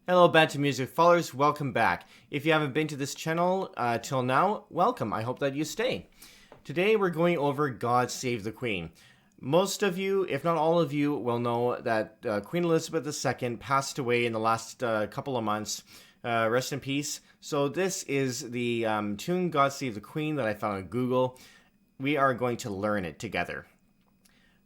Hello, Banta music followers, welcome back. If you haven't been to this channel till now, welcome. I hope that you stay. Today we're going over God Save the Queen. Most of you, if not all of you, will know that Queen Elizabeth II passed away in the last couple of months. Rest in peace. So this is the tune God Save the Queen that I found on Google. We are going to learn it together.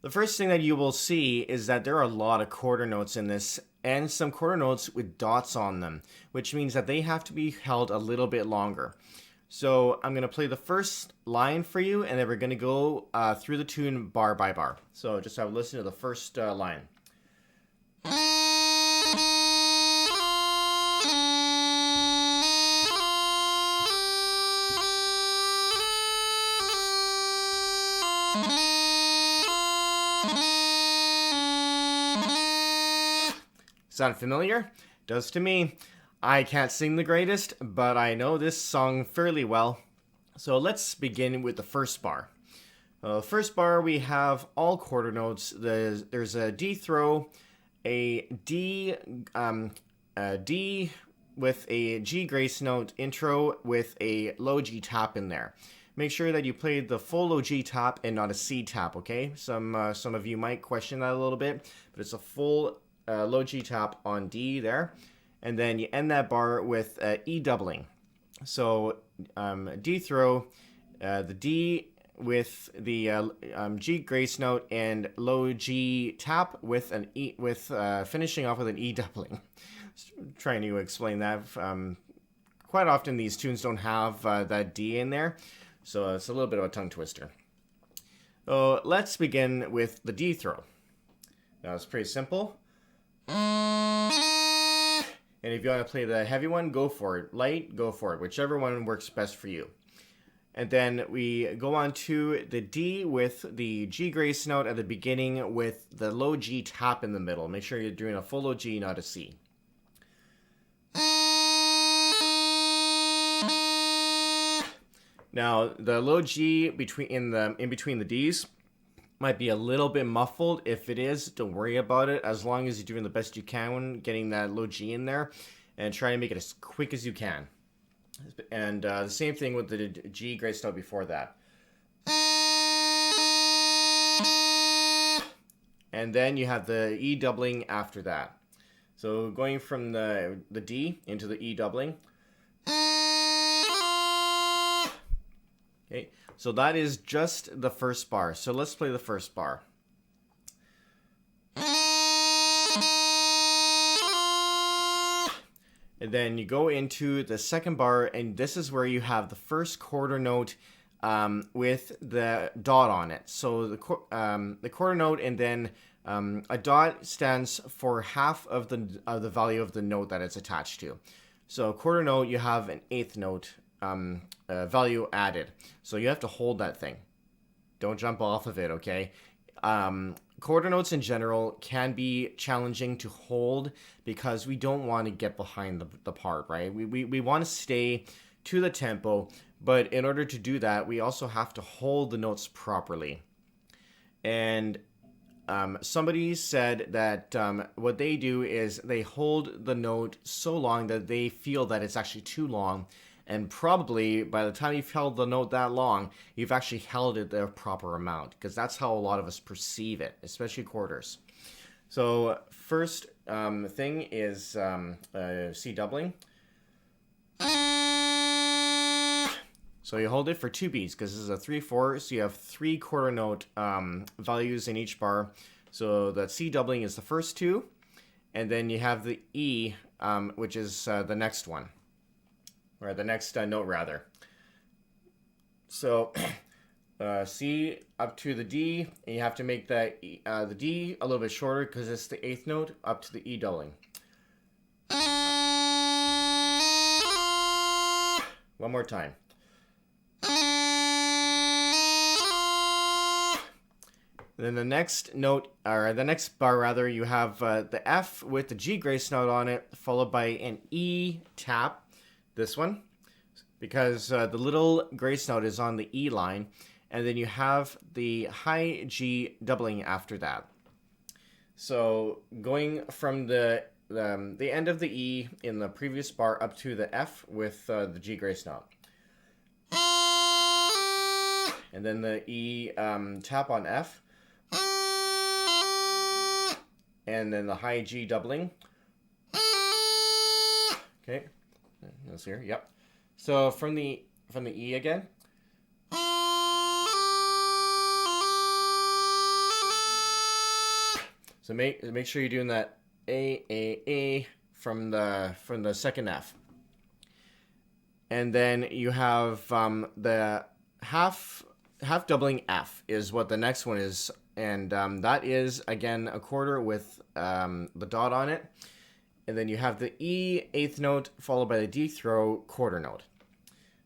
The first thing that you will see is that there are a lot of quarter notes in this, and some quarter notes with dots on them, which means that they have to be held a little bit longer. So I'm going to play the first line for you, and then we're going to go through the tune bar by bar. So just have a listen to the first line. Sound familiar? Does to me. I can't sing the greatest, but I know this song fairly well. So let's begin with the first bar. First bar, we have all quarter notes. There's a D throw, a D with a G grace note intro with a low G tap in there. Make sure that you play the full low G tap and not a C tap, okay? Some of you might question that a little bit, but it's a full low G tap on D there, and then you end that bar with E doubling. So D throw, the D with the G grace note and low G tap with an E finishing off with an E doubling. Trying to explain that. Quite often these tunes don't have that D in there, so it's a little bit of a tongue twister. So let's begin with the D throw. Now it's pretty simple. And if you want to play the heavy one, go for it. Light, go for it. Whichever one works best for you. And then we go on to the D with the G grace note at the beginning with the low G tap in the middle. Make sure you're doing a full low G, not a C. Now, the low G in between the Ds might be a little bit muffled. If it is, don't worry about it. As long as you're doing the best you can when getting that low G in there, and try to make it as quick as you can. And the same thing with the G grace note before that. And then you have the E doubling after that. So going from the D into the E doubling. Okay, so that is just the first bar. So let's play the first bar. And then you go into the second bar, and this is where you have the first quarter note with the dot on it. So the quarter note, and then a dot stands for half of the value of the note that it's attached to. So quarter note, you have an eighth note value added. So you have to hold that thing. Don't jump off of it, okay? Quarter notes in general can be challenging to hold because we don't want to get behind the part, right? We want to stay to the tempo, but in order to do that, we also have to hold the notes properly. And somebody said that what they do is they hold the note so long that they feel that it's actually too long. And probably by the time you've held the note that long, you've actually held it the proper amount, because that's how a lot of us perceive it, especially quarters. So first thing is C doubling. So you hold it for 2 beats, because this is a 3/4, so you have 3 quarter note values in each bar. So the C doubling is the first 2, and then you have the E, which is the next one. Or the next note, rather. So, C up to the D, and you have to make the D a little bit shorter because it's the 8th note up to the E doubling. One more time. And then the next note, or the next bar rather, you have the F with the G grace note on it, followed by an E tap. This one, because the little grace note is on the E line, and then you have the high G doubling after that. So going from the the end of the E in the previous bar up to the F with the G grace note. And then the E tap on F. And then the high G doubling. Okay, that's here. Yep. So from the E again. So make sure you're doing that A from the second F. And then you have the half doubling F is what the next one is, and that is again a quarter with the dot on it. And then you have the E eighth note followed by the D throw quarter note.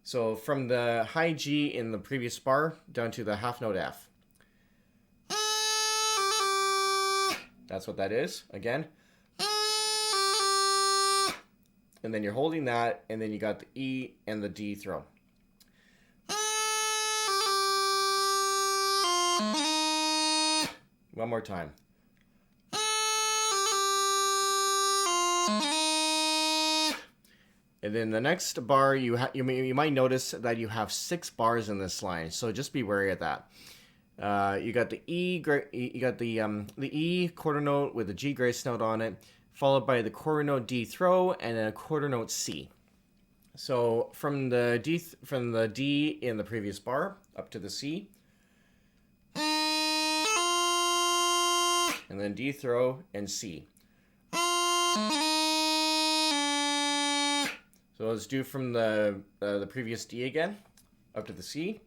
So from the high G in the previous bar down to the half note F. That's what that is, again. And then you're holding that, and then you got the E and the D throw. One more time. And then the next bar, you might notice that you have 6 bars in this line, so just be wary of that. You got the E, you got the E quarter note with the G grace note on it, followed by the quarter note D throw and then a quarter note C. So from the D in the previous bar up to the C, and then D throw and C. So let's do from the previous D again up to the C.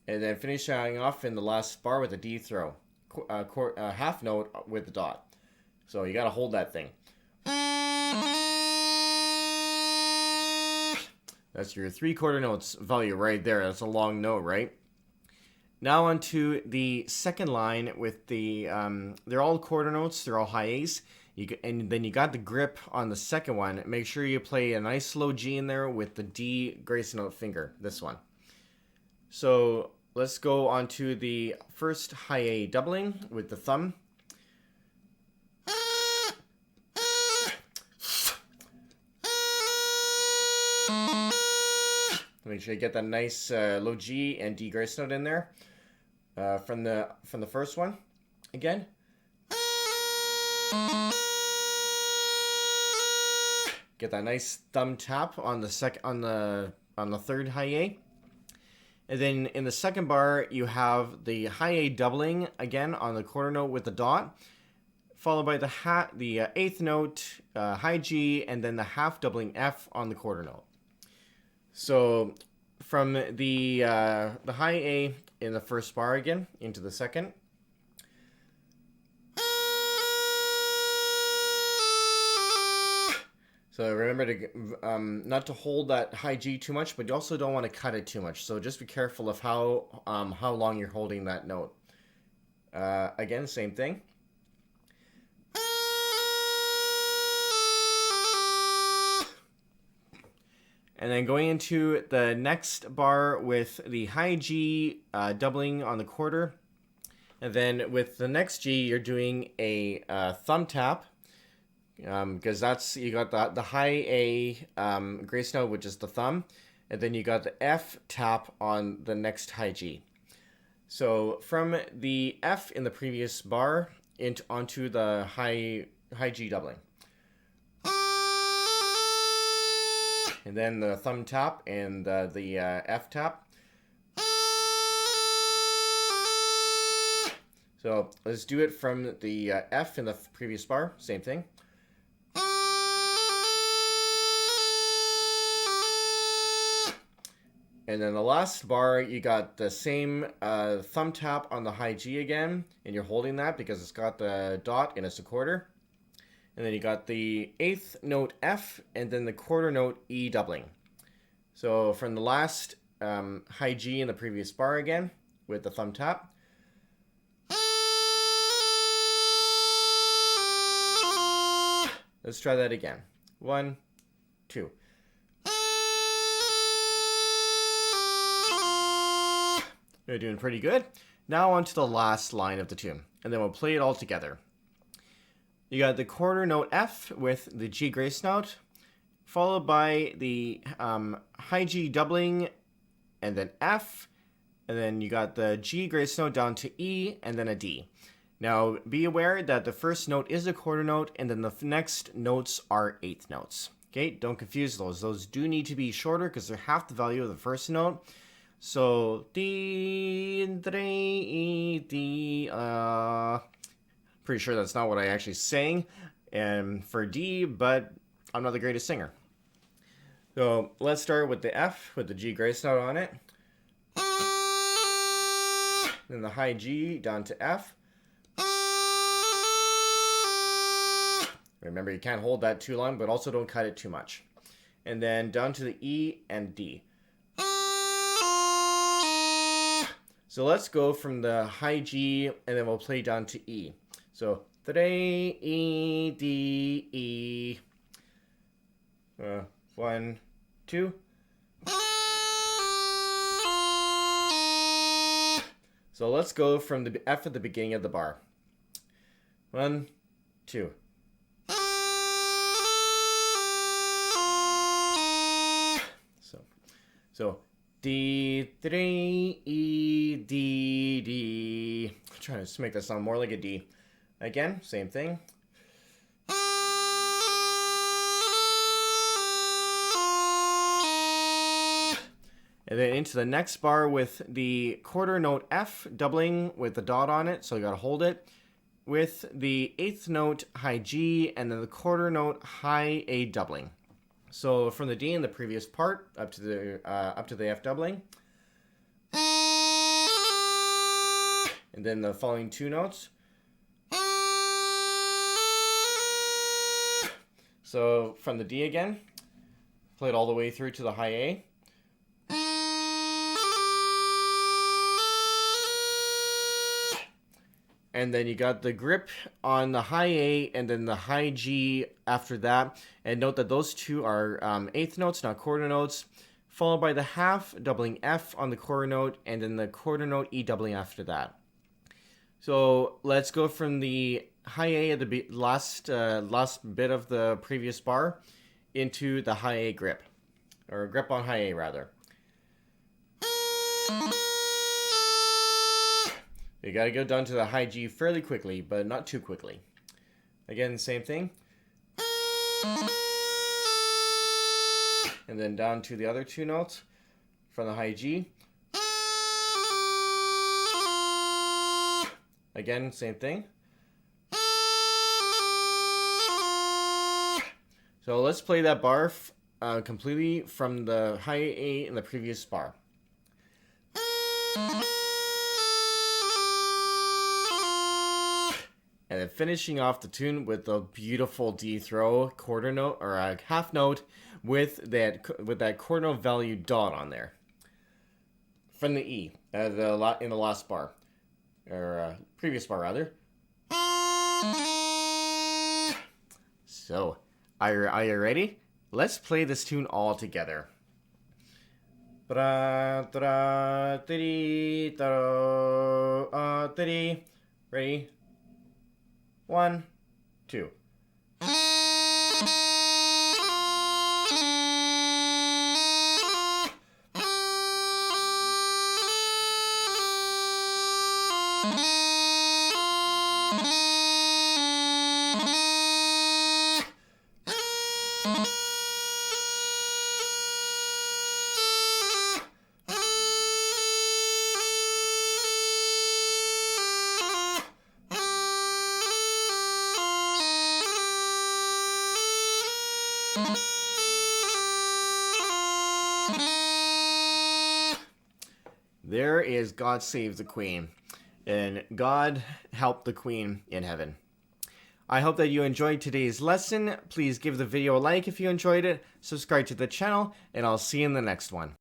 And then finishing off in the last bar with a D throw, half note with the dot. So you got to hold that thing. That's your 3/4 notes value right there. That's a long note, right? Now onto the second line with the, they're all quarter notes, they're all high A's. And then you got the grip on the second one. Make sure you play a nice slow G in there with the D grace note finger, this one. So let's go on to the first high A doubling with the thumb. Make sure you get that nice low G and D grace note in there from the first one. Again. Get that nice thumb tap on the third high A. And then in the second bar, you have the high A doubling again on the quarter note with the dot, followed by the eighth note, high G, and then the half doubling F on the quarter note. So from the high A in the first bar again into the second. So remember to not to hold that high G too much, but you also don't want to cut it too much. So just be careful of how long you're holding that note. Again, same thing. And then going into the next bar with the high G doubling on the quarter. And then with the next G, you're doing a thumb tap. Because that's, you got the high A grace note, which is the thumb, and then you got the F tap on the next high G. So from the F in the previous bar onto the high G doubling, and then the thumb tap and the F tap. So let's do it from the F in the previous bar, same thing. And then the last bar, you got the same thumb tap on the high G again, and you're holding that because it's got the dot and it's a quarter. And then you got the eighth note F, and then the quarter note E doubling. So from the last high G in the previous bar again, with the thumb tap. Let's try that again. 1, 2. You're doing pretty good. Now on to the last line of the tune, and then we'll play it all together. You got the quarter note F with the G grace note, followed by the high G doubling, and then F, and then you got the G grace note down to E, and then a D. Now, be aware that the first note is a quarter note, and then the next notes are eighth notes. Okay, don't confuse those. Those do need to be shorter because they're half the value of the first note. So, D, re, E, D, pretty sure that's not what I actually sang for D, but I'm not the greatest singer. So, let's start with the F with the G grace note on it. Then the high G down to F. Remember, you can't hold that too long, but also don't cut it too much. And then down to the E and D. So let's go from the high G, and then we'll play down to E. So, 3, E, D, E. 1, 2. So let's go from the F at the beginning of the bar. 1, 2. So D, 3, E, D, D. I'm trying to make that sound more like a D. Again, same thing. And then into the next bar with the quarter note F doubling with the dot on it, so you gotta hold it. With the eighth note high G, and then the quarter note high A doubling. So from the D in the previous part up to the F doubling, and then the following two notes. So from the D again, play it all the way through to the high A. And then you got the grip on the high A and then the high G after that. And note that those two are eighth notes, not quarter notes. Followed by the half doubling F on the quarter note, and then the quarter note E doubling after that. So let's go from the high A at the last bit of the previous bar into the high A grip. Or grip on high A rather. You gotta go down to the high G fairly quickly, but not too quickly. Again, same thing. And then down to the other two notes from the high G. Again, same thing. So let's play that bar completely from the high A in the previous bar. And then finishing off the tune with the beautiful D throw quarter note or a half note with that quarter note value dot on there from the E in the last bar or previous bar rather. So are you ready? Let's play this tune all together. Ready? 1, 2. There is God Save the Queen, and God help the Queen in heaven. I hope that you enjoyed today's lesson. Please give the video a like if you enjoyed it, subscribe to the channel, and I'll see you in the next one.